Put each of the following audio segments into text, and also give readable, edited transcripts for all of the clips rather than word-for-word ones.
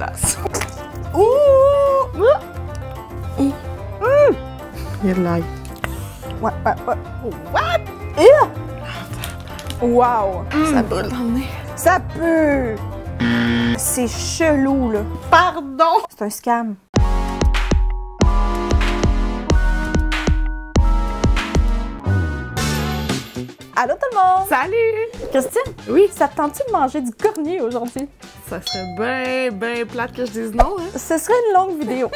dégueulasse. Ouh! Il y a de l'ail. Ouais. What? Wow! Ça brûle dans le nez. Ça pue! C'est chelou, là. Pardon! C'est un scam. Allô tout le monde! Salut! Christine, Oui? ça te tente-tu de manger du cornier aujourd'hui? Ça serait bien plate que je dise non, hein? Ce serait une longue vidéo.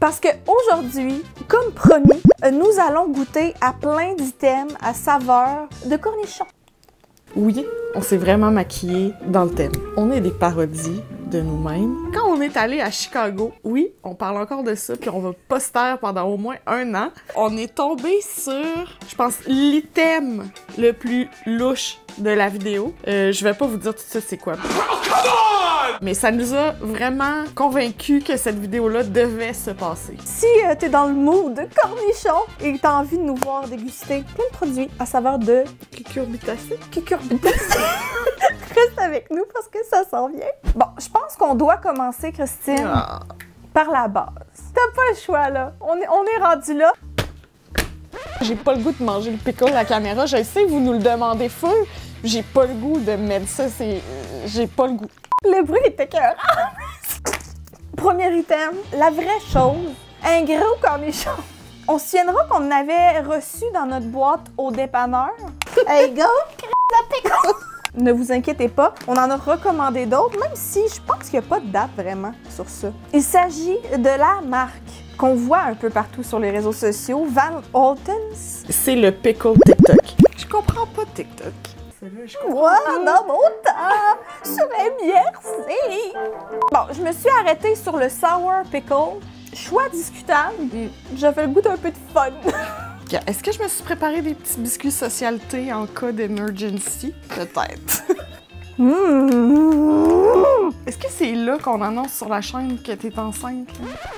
Parce que aujourd'hui, comme promis, nous allons goûter à plein d'items à saveur de cornichons. Oui, on s'est vraiment maquillé dans le thème. On est des parodies de nous-mêmes. Quand on est allé à Chicago, oui, on parle encore de ça, puis on va pas se taire pendant au moins 1 an. On est tombé sur, je pense, l'item le plus louche de la vidéo. Je vais pas vous dire tout de suite c'est quoi. Mais ça nous a vraiment convaincus que cette vidéo-là devait se passer. Si t'es dans le mood de cornichons et que t'as envie de nous voir déguster plein de produits à saveur de Cucurbitacée? cucurbitacée, reste avec nous parce que ça s'en vient. Bon, je pense qu'on doit commencer, Christine, par la base. T'as pas le choix, là. On est rendu là. J'ai pas le goût de manger le pickle à la caméra. Je sais que vous nous le demandez fou. J'ai pas le goût de mettre ça, j'ai pas le goût. Le bruit était écœurant. Premier item, la vraie chose, un gros cornichon. On se souviendra qu'on en avait reçu dans notre boîte au dépanneur. Hey go, de pickle. Ne vous inquiétez pas, on en a recommandé d'autres, même si je pense qu'il n'y a pas de date vraiment sur ça. Il s'agit de la marque qu'on voit un peu partout sur les réseaux sociaux, Van Holtens. C'est le pickle TikTok. Je comprends pas TikTok. Moi, dans mon temps, sur MIRC. Bon, je me suis arrêtée sur le Sour Pickle. Choix discutable. J'avais le goût d'un peu de fun. Est-ce que je me suis préparé des petits biscuits socialité en cas d'emergency? Peut-être. Est-ce que c'est là qu'on annonce sur la chaîne que t'es enceinte?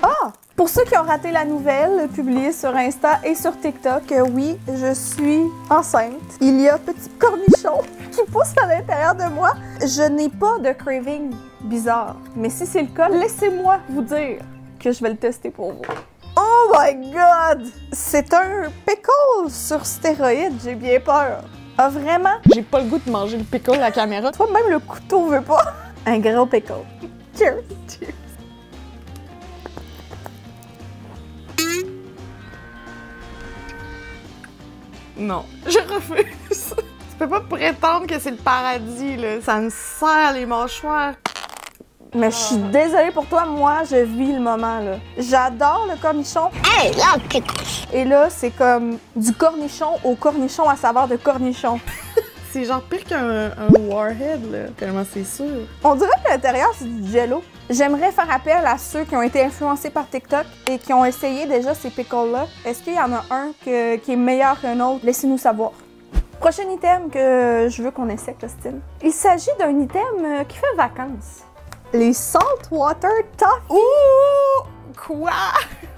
Ah! Pour ceux qui ont raté la nouvelle publiée sur Insta et sur TikTok, oui, je suis enceinte. Il y a petit cornichon qui pousse à l'intérieur de moi. Je n'ai pas de craving bizarre. Mais si c'est le cas, laissez-moi vous dire que je vais le tester pour vous. Oh my god! C'est un pickle sur stéroïdes, j'ai bien peur. Ah vraiment? J'ai pas le goût de manger le pickle à la caméra. Toi, même le couteau veut pas. Un gros pickle. Cheers! Cheers. Non, je refuse. Tu peux pas prétendre que c'est le paradis, là. Ça me serre les mâchoires. Mais je suis désolée pour toi, moi, je vis le moment, là. J'adore le cornichon. Hey, là, pickle. Et là, c'est comme du cornichon au cornichon à saveur de cornichon. C'est genre pire qu'un Warhead, là. Tellement c'est sûr. On dirait que l'intérieur, c'est du jello. J'aimerais faire appel à ceux qui ont été influencés par TikTok et qui ont essayé déjà ces pickles-là. Est-ce qu'il y en a un qui est meilleur qu'un autre? Laissez-nous savoir. Prochain item que je veux qu'on essaie, Christine. Il s'agit d'un item qui fait vacances. Les Saltwater Toffee. Ouh! Quoi?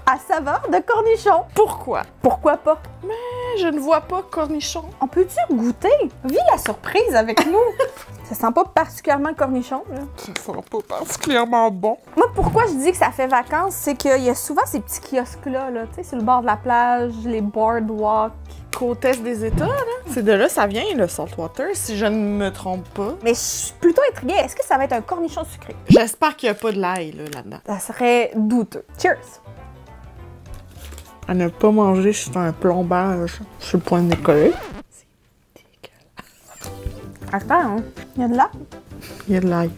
À saveur de cornichon. Pourquoi? Pourquoi pas? Mais je ne vois pas cornichon. On peut-tu goûter? Vis la surprise avec nous. Ça sent pas particulièrement le cornichon, là. Ça sent pas particulièrement bon. Moi, pourquoi je dis que ça fait vacances, c'est qu'il y a souvent ces petits kiosques-là, là, tu sais, sur le bord de la plage, les boardwalks. Côte est des États, là. C'est de là ça vient, le saltwater, si je ne me trompe pas. Mais je suis plutôt intriguée. Est-ce que ça va être un cornichon sucré? J'espère qu'il n'y a pas de l'ail, là-dedans. Ça serait douteux. Cheers! À ne pas manger, c'est un plombage. Je suis le point de décoller. C'est dégueulasse. Attends, hein? Il y a de l'ail. Il y a de l'ail.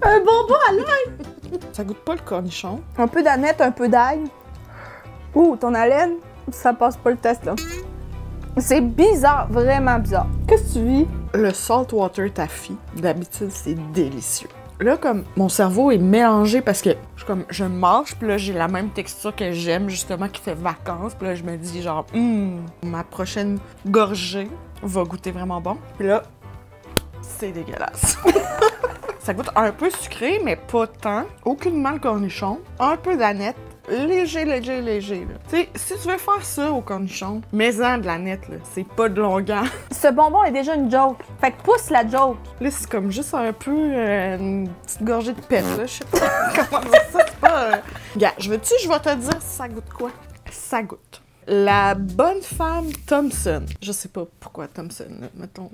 Un bonbon à l'ail! Ça goûte pas le cornichon. Un peu d'aneth, un peu d'ail. Ouh, ton haleine, ça passe pas le test, là. C'est bizarre, vraiment bizarre. Qu'est-ce que tu vis? Le saltwater taffy, d'habitude, c'est délicieux. Là, comme mon cerveau est mélangé parce que je mange, puis là, j'ai la même texture que j'aime, justement, qui fait vacances. Puis là, je me dis, genre, ma prochaine gorgée va goûter vraiment bon. Puis là, c'est dégueulasse. Ça goûte un peu sucré, mais pas tant. Aucunement le cornichon. Un peu d'aneth. léger, léger, léger. Tu sais, si tu veux faire ça au cornichon, mets-en de la nette, là. C'est pas de longueur. Ce bonbon est déjà une joke. Fait que pousse la joke. Là, c'est comme juste un peu une petite gorgée de pète, là. Je sais pas comment dire ça. C'est pas... Gars, je vais te dire si ça goûte quoi. Ça goûte. La bonne femme Thompson. Je sais pas pourquoi Thompson, là. Mettons...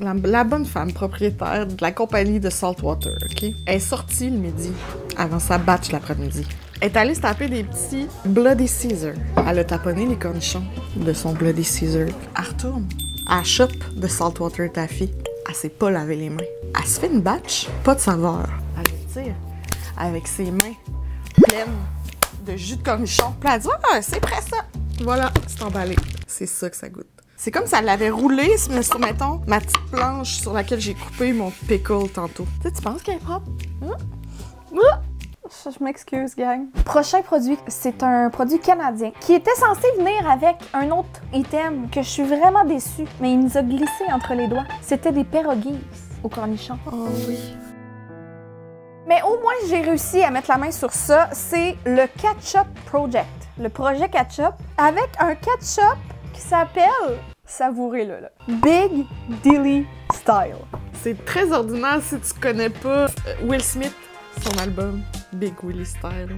La bonne femme propriétaire de la compagnie de Saltwater, OK? Elle est sortie le midi, avant sa batch l'après-midi. Elle est allée se taper des petits Bloody Caesar. Elle a taponné les cornichons de son Bloody Caesar. Elle retourne. Elle chope de Saltwater Taffy. Elle s'est pas lavé les mains. Elle se fait une batch, pas de saveur. Elle le tire avec ses mains pleines de jus de cornichon. Puis elle dit « Ah, c'est prêt ça! » Voilà, c'est emballé. C'est ça que ça goûte. C'est comme si elle l'avait roulé, mais sur, mettons, ma petite planche sur laquelle j'ai coupé mon pickle tantôt. Tu penses qu'elle est propre? Je m'excuse, gang. Prochain produit, c'est un produit canadien qui était censé venir avec un autre item que je suis vraiment déçue, mais il nous a glissé entre les doigts. C'était des pierogies au cornichon. Oh oui. Mais au moins, j'ai réussi à mettre la main sur ça. C'est le Ketchup Project. Le projet Ketchup avec un ketchup qui s'appelle, savourez-le là, Big Dilly Style. C'est très ordinaire si tu connais pas Will Smith, son album Big Willie Style.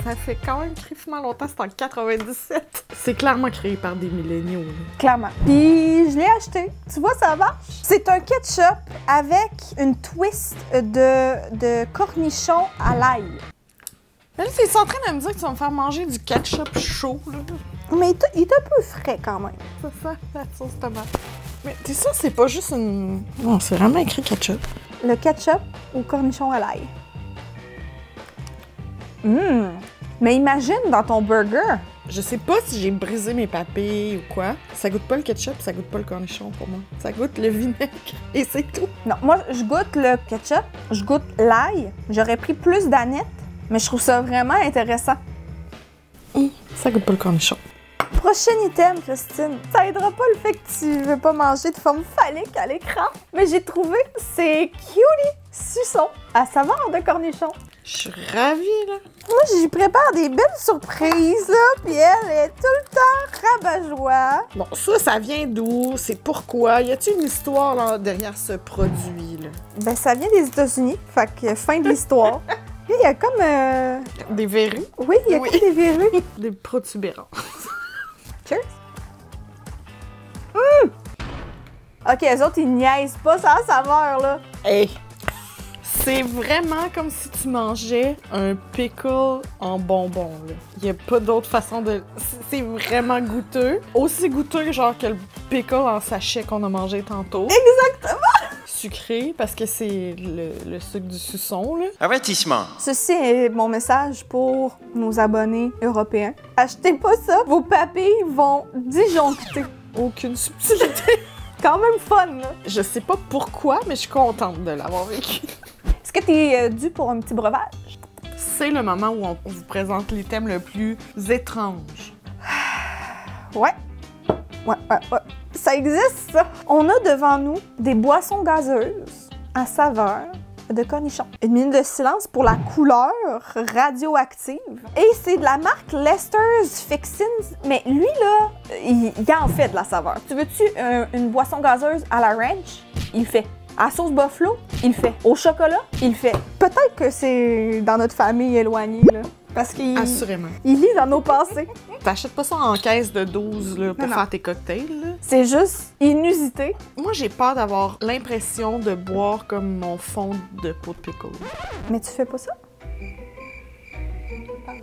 Ça fait quand même crissement longtemps, c'est en 97. C'est clairement créé par des milléniaux. Là. Clairement. Puis je l'ai acheté. Tu vois, ça marche. C'est un ketchup avec une twist de cornichon à l'ail. Mais là, t'es en train de me dire que tu vas me faire manger du ketchup chaud, là. Mais il est un peu frais quand même. C'est ça, la sauce tomate. Mais t'es sûr, c'est pas juste une... Non, c'est vraiment écrit ketchup. Le ketchup au cornichon à l'ail. Mais imagine dans ton burger. Je sais pas si j'ai brisé mes papilles ou quoi. Ça goûte pas le ketchup, ça goûte pas le cornichon pour moi. Ça goûte le vinaigre et c'est tout. Non, moi, je goûte le ketchup, je goûte l'ail. J'aurais pris plus d'aneth, mais je trouve ça vraiment intéressant. Ça goûte pas le cornichon. Prochain item, Christine. Ça aidera pas le fait que tu veux pas manger de forme phallique à l'écran, mais j'ai trouvé ces cutie suçons à saveur de cornichon. Je suis ravie, là. Moi, j'y prépare des belles surprises, là, puis elle est tout le temps rabat-joie. Bon, ça vient d'où? C'est pourquoi? Y a-t-il une histoire là, derrière ce produit-là? Ben, ça vient des États-Unis, fait que fin de l'histoire. Puis il y a comme... Des verrues? Oui, il y a comme des verrues. Des protubérances. Cheers! Ok, les autres, ils niaisent pas sans saveur, là. Hey! C'est vraiment comme si tu mangeais un pickle en bonbon, là. Il y a pas d'autre façon de... C'est vraiment goûteux. Aussi goûteux, genre, que le pickle en sachet qu'on a mangé tantôt. Exactement! Sucré, parce que c'est le sucre du suçon, là. Avertissement. Ceci est mon message pour nos abonnés européens. Achetez pas ça, vos papilles vont disjoncter. Aucune subtilité. Quand même fun, là. Je sais pas pourquoi, mais je suis contente de l'avoir vécu. Est-ce que t'es dû pour un petit breuvage? C'est le moment où on vous présente l'item le plus étrange. Ouais. Ouais. Ça existe, ça. On a devant nous des boissons gazeuses à saveur de cornichon. Une minute de silence pour la couleur radioactive. Et c'est de la marque Lester's Fixins. Mais lui, là, il en fait de la saveur. Tu veux-tu une boisson gazeuse à la ranch? Il fait. À la sauce buffalo? Il fait. Au chocolat? Il fait. Peut-être que c'est dans notre famille éloignée, là. Parce qu'il Assurément. Il lit dans nos pensées. T'achètes pas ça en caisse de 12 là, pour faire tes cocktails. Là. C'est juste inusité. Moi, j'ai peur d'avoir l'impression de boire comme mon fond de pot de pickle. Mais tu fais pas ça?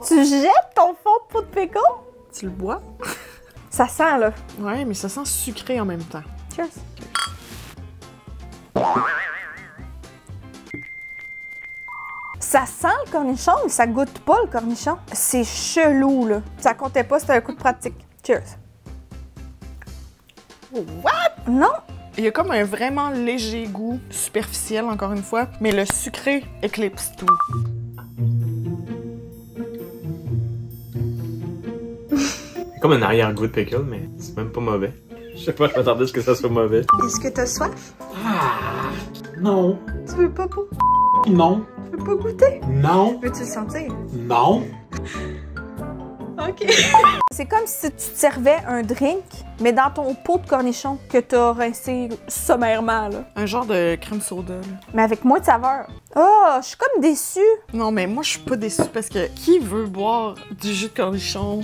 Tu jettes ton fond de pot de pickle? Tu le bois? Ça sent, là. Ouais, mais ça sent sucré en même temps. Cheers. Ça sent le cornichon, mais ça goûte pas le cornichon. C'est chelou, là. Ça comptait pas, c'était un coup de pratique. Cheers. What? Non. Il y a comme un vraiment léger goût, superficiel encore une fois, mais le sucré éclipse tout. C'est comme un arrière-goût de pickle, mais c'est même pas mauvais. Je sais pas, je m'attendais à ce que ça soit mauvais. Est-ce que t'as soif? Ah! Non. Tu veux pas Non. Tu veux pas goûter? Non. Veux-tu le sentir? Non. OK. C'est comme si tu te servais un drink, mais dans ton pot de cornichon que t'as rincé sommairement, là. Un genre de crème soda, là. Mais avec moins de saveur. Oh, je suis comme déçue. Non, mais moi, je suis pas déçue parce que qui veut boire du jus de cornichon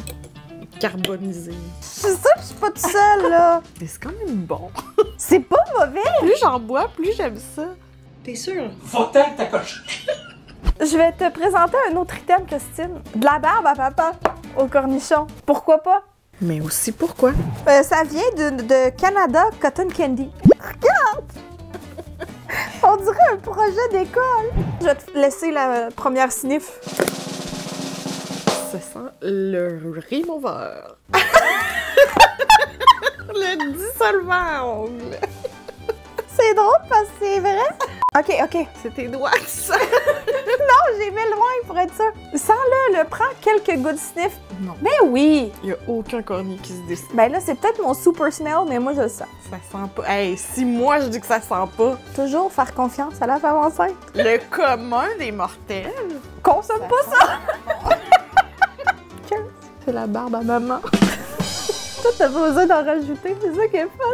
carbonisé? Je suis sûre que je suis pas toute seule, là. Mais c'est quand même bon. C'est pas mauvais. Plus j'en bois, plus j'aime ça. T'es sûr? Faut-elle ta coche? Je vais te présenter un autre item, Christine. De la barbe à papa au cornichon. Pourquoi pas? Mais aussi, pourquoi? Ça vient de Canada Cotton Candy. Regarde! On dirait un projet d'école. Je vais te laisser la première sniff. Ça sent le remover. Le dissolvant à ongles. C'est drôle parce que c'est vrai. OK. C'est tes doigts, ça. Non, j'ai mis loin pour être sûr. Sens-le, prends quelques good sniff. Non. Mais oui! Il y a aucun cornier qui se décide. Ben là, c'est peut-être mon super smell, mais moi, je le sens. Ça sent pas. Hey, si moi je dis que ça sent pas, Toujours faire confiance à la femme enceinte. le commun des mortels. Consomme pas ça! Cheers! C'est la barbe à maman. Toi, t'as pas besoin d'en rajouter, c'est ça qui est fun.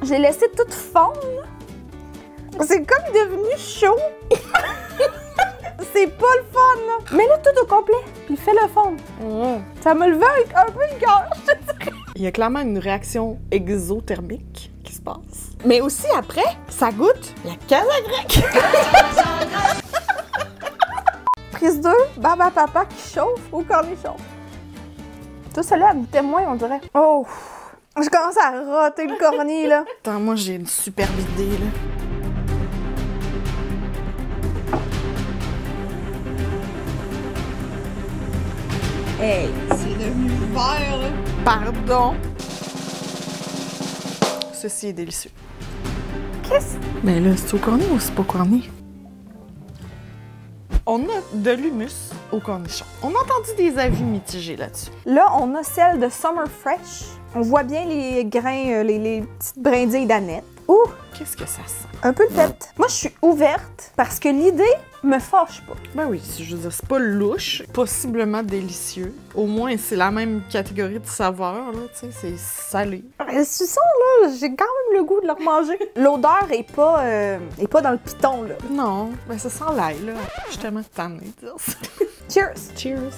J'ai laissé tout fondre. C'est comme devenu chaud. C'est pas le fun, là. Mets-le tout au complet, puis fais-le fondre. Ça me levait un peu le cœur, je te dirais. Il y a clairement une réaction exothermique qui se passe. Mais aussi après, ça goûte la casa grecque. Prise 2, barbe à papa qui chauffe au cornichon. Tout celle-là, elle goûtait moins, on dirait. Oh! Je commence à roter le cornier, là. Attends, moi j'ai une superbe idée, là. Hey, c'est devenu vert, là. Pardon. Ceci est délicieux. Qu'est-ce? Mais là, c'est au cornet ou c'est pas au cornet? On a de l'humus au cornichon. On a entendu des avis mitigés là-dessus. Là, on a celle de Summer Fresh. On voit bien les grains, les petites brindilles d'aneth. Ouh, Qu'est-ce que ça sent? un peu le fait. Moi, je suis ouverte parce que l'idée me fâche pas. Ben oui, je veux dire, c'est pas louche, possiblement délicieux. Au moins, c'est la même catégorie de saveur, là, tu sais, c'est salé. Tu sens, là, j'ai quand même le goût de le remanger. L'odeur est pas dans le piton, là. Non, ben ça sent l'ail, là. Je suis tellement tannée de dire ça. Cheers! Cheers!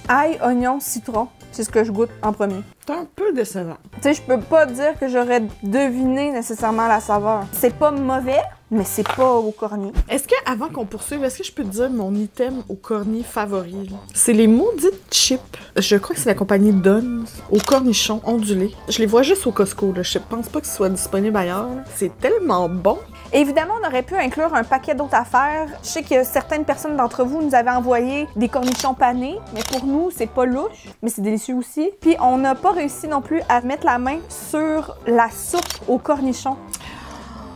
Ail, oignon, citron, c'est ce que je goûte en premier. C'est un peu décevant. Tu sais, je peux pas dire que j'aurais deviné nécessairement la saveur. C'est pas mauvais, mais c'est pas au cornier. Est-ce que, avant qu'on poursuive, est-ce que je peux te dire mon item au cornier favori? Là? C'est les maudites chips. Je crois que c'est la compagnie Don's au cornichon ondulé. Je les vois juste au Costco, là. Je pense pas que ce soit disponible ailleurs. Là. C'est tellement bon. Évidemment, on aurait pu inclure un paquet d'autres affaires. Je sais que certaines personnes d'entre vous nous avaient envoyé des cornichons panés, mais pour nous, c'est pas louche, mais c'est délicieux aussi. Puis on n'a pas réussi non plus à mettre la main sur la soupe aux cornichons.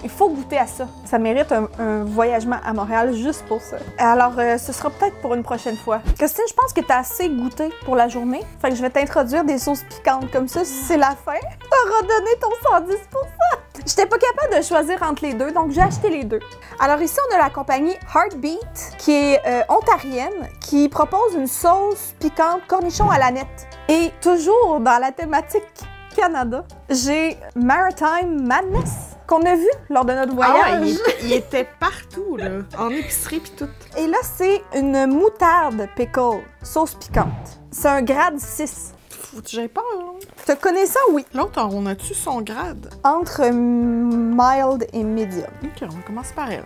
Il faut goûter à ça. Ça mérite un voyagement à Montréal juste pour ça. Alors, ce sera peut-être pour une prochaine fois. Christine, je pense que t'as assez goûté pour la journée. Fait que je vais t'introduire des sauces piquantes comme ça. Si c'est la fin, t'auras donné ton 110%. J'étais pas capable de choisir entre les deux, donc j'ai acheté les deux. Alors ici, on a la compagnie Heartbeat, qui est ontarienne, qui propose une sauce piquante cornichon à l'aneth. Et toujours dans la thématique Canada, j'ai Maritime Madness, qu'on a vu lors de notre voyage. Il était partout, là. En épicerie pis tout. Et là, c'est une moutarde pickle, sauce piquante. C'est un grade 6. Faut que j'aie peur, là. Tu connais ça? Oui. L'autre, on a-tu son grade? Entre mild et medium. Ok, on commence par elle.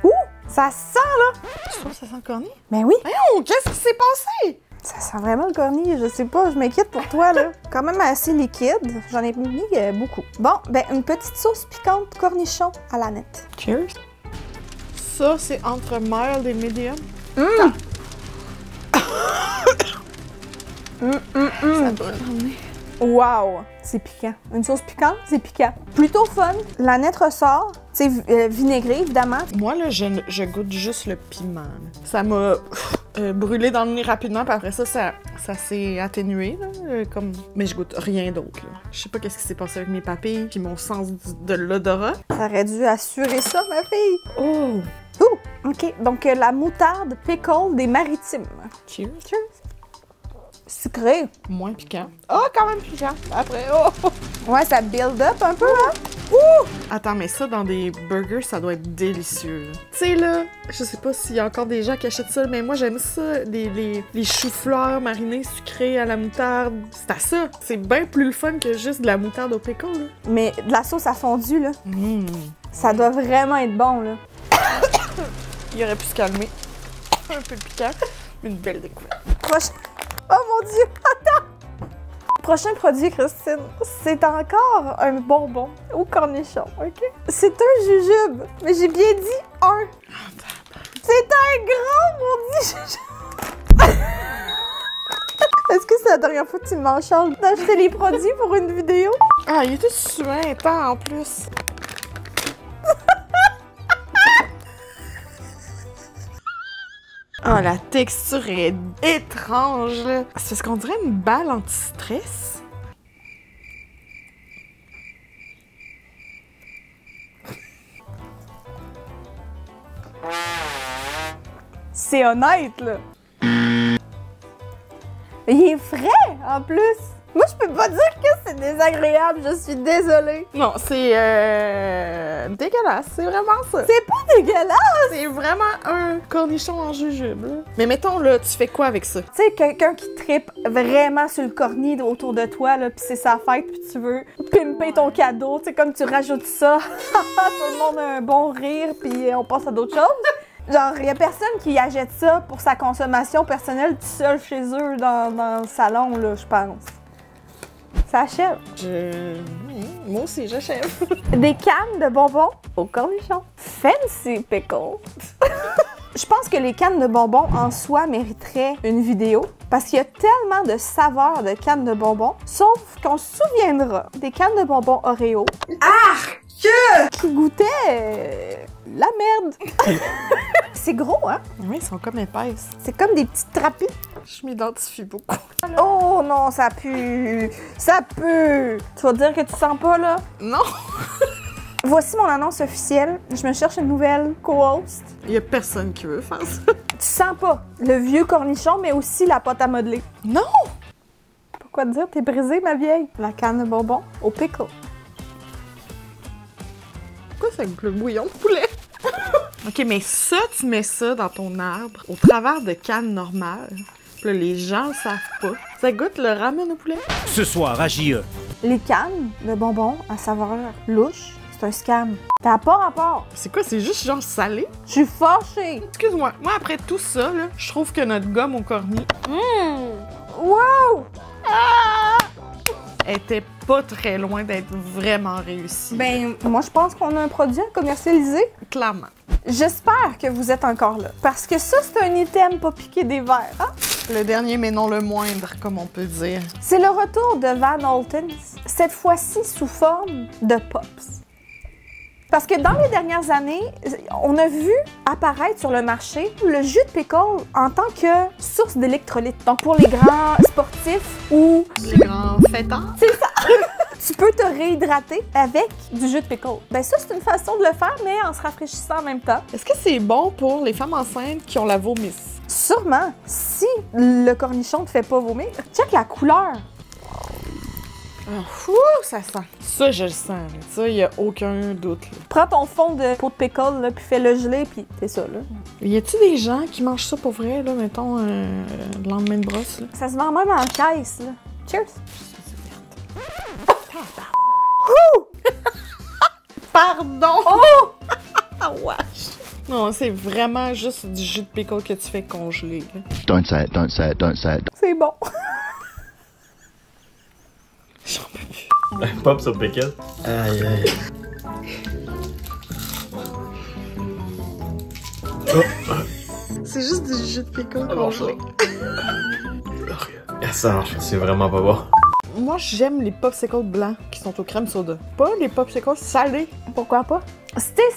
Ouh! Ça sent, là! Tu trouves que ça sent le cornier? Ben oui! Voyons, qu'est-ce qui s'est passé? Ça sent vraiment le cornier, je sais pas, je m'inquiète pour toi, là. Quand même assez liquide, j'en ai mis beaucoup. Bon, ben une petite sauce piquante cornichon à l'aneth. Cheers. Ça, c'est entre mild et medium. Ça doit l'emmener. Wow! C'est piquant. Une sauce piquante, c'est piquant. Plutôt fun. L'aneth ressort. C'est vinaigré, évidemment. Moi, là, je goûte juste le piment. Là. Ça m'a... brûlé dans le nez rapidement, puis après ça s'est atténué, là, comme... Mais je goûte rien d'autre, là. Je sais pas qu'est-ce qui s'est passé avec mes papilles, puis mon sens de l'odorat. T'aurais dû assurer ça, ma fille! Oh! Ouh! OK, donc la moutarde pickle des Maritimes. Cheers. Cheers! Sucré. Moins piquant. Oh, quand même piquant! Après, oh! Ouais, ça build up un peu, hein? Attends, mais ça, dans des burgers, ça doit être délicieux, là. Tu sais, là, je sais pas s'il y a encore des gens qui achètent ça, mais moi, j'aime ça, les choux-fleurs marinés sucrés à la moutarde. C'est à ça. C'est bien plus le fun que juste de la moutarde au pickle, là. Mais de la sauce à fondu, là, Mmh. ça doit vraiment être bon, là. Il aurait pu se calmer. Un peu piquant. Une belle découverte. Prochain... Oh mon Dieu! Attends! Prochain produit, Christine, c'est encore un bonbon au cornichon, OK? C'est un jujube, mais j'ai bien dit un. C'est un gros maudit jujube! Est-ce que c'est la dernière fois que tu m'enchantes d'acheter les produits pour une vidéo? Ah, il était suintant en plus. Ah, la texture est étrange, là. C'est parce qu'on dirait une balle anti-stress. C'est honnête, là. Il est frais, en plus. Moi, je peux pas dire que c'est désagréable, je suis désolée. Non, c'est dégueulasse. C'est vraiment ça. C'est pas dégueulasse! C'est vraiment un cornichon en jujube, là. Mais mettons, là, tu fais quoi avec ça? Tu sais, quelqu'un qui trippe vraiment sur le cornier autour de toi, là, pis c'est sa fête, pis tu veux pimper ton cadeau, tu sais, comme tu rajoutes ça, tout le monde a un bon rire, pis on passe à d'autres choses. Genre, y a personne qui achète ça pour sa consommation personnelle tout seul chez eux dans le salon, là, je pense. Ça achève. Moi aussi, j'achève. Des cannes de bonbons au cornichon. Fancy pickle. Je pense que les cannes de bonbons en soi mériteraient une vidéo parce qu'il y a tellement de saveurs de cannes de bonbons, sauf qu'on se souviendra des cannes de bonbons Oreo. Qui goûtaient la merde. C'est gros, hein? Oui, ils sont comme épaisses. C'est comme des petites trapis. Je m'identifie beaucoup. Oh non, ça pue! Ça pue! Tu vas dire que tu sens pas, là? Non! Voici mon annonce officielle. Je me cherche une nouvelle co-host. Il y a personne qui veut faire ça. Tu sens pas le vieux cornichon, mais aussi la pâte à modeler. Non! Pourquoi te dire? T'es brisée, ma vieille. La canne de bonbons au pickle. Pourquoi ça goûte le bouillon de poulet? OK, mais ça, tu mets ça dans ton arbre au travers de cannes normales. Puis là, les gens le savent pas. Ça goûte le ramen au poulet? Ce soir à JE. Les cannes de bonbons à saveur louche, c'est un scam. T'as pas rapport. C'est quoi? C'est juste genre salé? Je suis fâchée. Excuse-moi. Moi, après tout ça, là, je trouve que notre gomme au cornier Wow! était pas très loin d'être vraiment réussie. Ben, moi, je pense qu'on a un produit à commercialiser. Clairement. J'espère que vous êtes encore là. Parce que ça, c'est un item pas piqué des verres, hein? Le dernier, mais non le moindre, comme on peut dire. C'est le retour de Van Holtons, cette fois-ci sous forme de Pops. Parce que dans les dernières années, on a vu apparaître sur le marché le jus de pickle en tant que source d'électrolytes. Donc pour les grands sportifs ou Les grands fêtards. tu peux te réhydrater avec du jus de pickle. Ben ça, c'est une façon de le faire, mais en se rafraîchissant en même temps. Est-ce que c'est bon pour les femmes enceintes qui ont la vomisse? Sûrement, si le cornichon te fait pas vomir. Check la couleur. Ouh, ça sent. Ça, je le sens. Là. Ça, il y a aucun doute. Là. Prends ton fond de pot de pickle, là, puis fais-le geler, puis c'est ça, là. Y a-tu des gens qui mangent ça pour vrai, là, mettons, le lendemain de brosse, là? Ça se vend même en caisse, là. Cheers! Pardon! Oh! Ah, wesh! Non, c'est vraiment juste du jus de pickle que tu fais congeler, là. Don't say it, don't say it, don't say it. C'est bon. J'en peux plus. Pop sur pickle. Aïe, aïe. C'est juste du jus de pickle Ah, bon, congelé. Ça marche, c'est vraiment pas bon. Moi, j'aime les popsicles blancs qui sont au crème soda. Pas les popsicles salés. Pourquoi pas?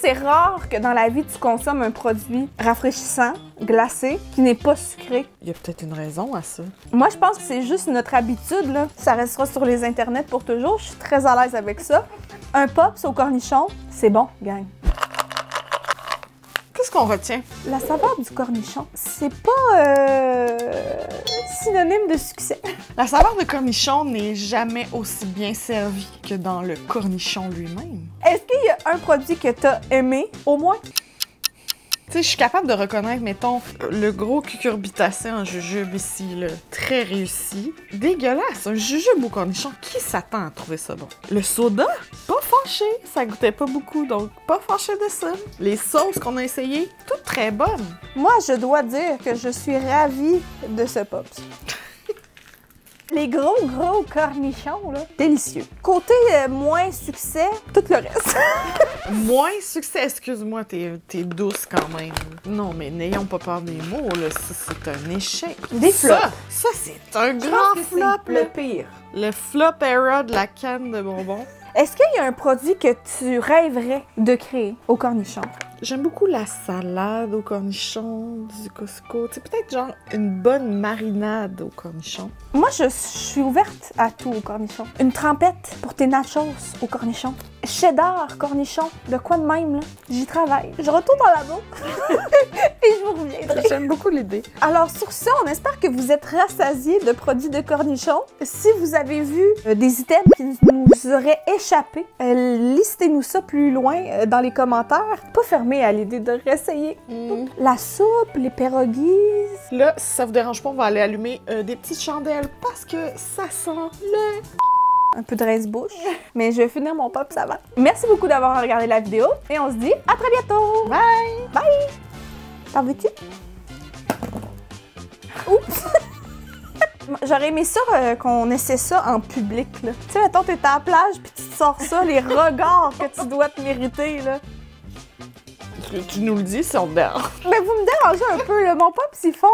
C'est rare que dans la vie, tu consommes un produit rafraîchissant, glacé qui n'est pas sucré. Il y a peut-être une raison à ça. Moi, je pense que c'est juste notre habitude, là. Ça restera sur les internets pour toujours. Je suis très à l'aise avec ça. Un pops au cornichon, c'est bon, gang. Qu'est-ce qu'on retient? La saveur du cornichon, c'est pas synonyme de succès. La saveur de cornichon n'est jamais aussi bien servie que dans le cornichon lui-même. Est-ce qu'il y a un produit que t'as aimé, au moins? Tu sais, je suis capable de reconnaître, mettons, le gros cucurbitacé en jujube ici, là, très réussi. Dégueulasse, un jujube au cornichon, qui s'attend à trouver ça bon? Le soda, pas fâché, ça goûtait pas beaucoup, donc pas fâché de ça. Les sauces qu'on a essayées, toutes très bonnes. Moi, je dois dire que je suis ravie de ce pops. Les gros cornichons, là, délicieux. Côté moins succès, tout le reste. Moins succès, excuse-moi, t'es douce quand même. Non, mais n'ayons pas peur des mots, là, ça c'est un échec. Des flops. Ça c'est un Je grand pense que flop, c'est là. le pire. Le flop era de la canne de bonbons. Est-ce qu'il y a un produit que tu rêverais de créer au cornichon? J'aime beaucoup la salade au cornichon du Costco. C'est peut-être genre une bonne marinade au cornichon. Moi, je suis ouverte à tout au cornichon. Une trempette pour tes nachos au cornichon. Cheddar cornichon. De quoi de même, là? J'y travaille. Je retourne dans la bouffe et je vous reviendrai. J'aime beaucoup l'idée. Alors, sur ça, on espère que vous êtes rassasiés de produits de cornichon. Si vous avez vu des items qui nous auraient échappé, listez-nous ça plus loin dans les commentaires. Pas fermé à l'idée de réessayer. La soupe, les pierogies. Là, si ça vous dérange pas, on va aller allumer des petites chandelles parce que ça sent le... Un peu de reste-bouche. Mais je vais finir mon pop, ça va. Merci beaucoup d'avoir regardé la vidéo et on se dit à très bientôt. Bye! Bye! T'en veux-tu? Oups! J'aurais aimé ça qu'on essaie ça en public, là. Tu sais, mettons, t'es à la plage puis tu te sors ça, les regards que tu dois te mériter, là. Tu nous le dis si on te dérange. Mais vous me dérangez un peu, là. Mon pop, s'il fond.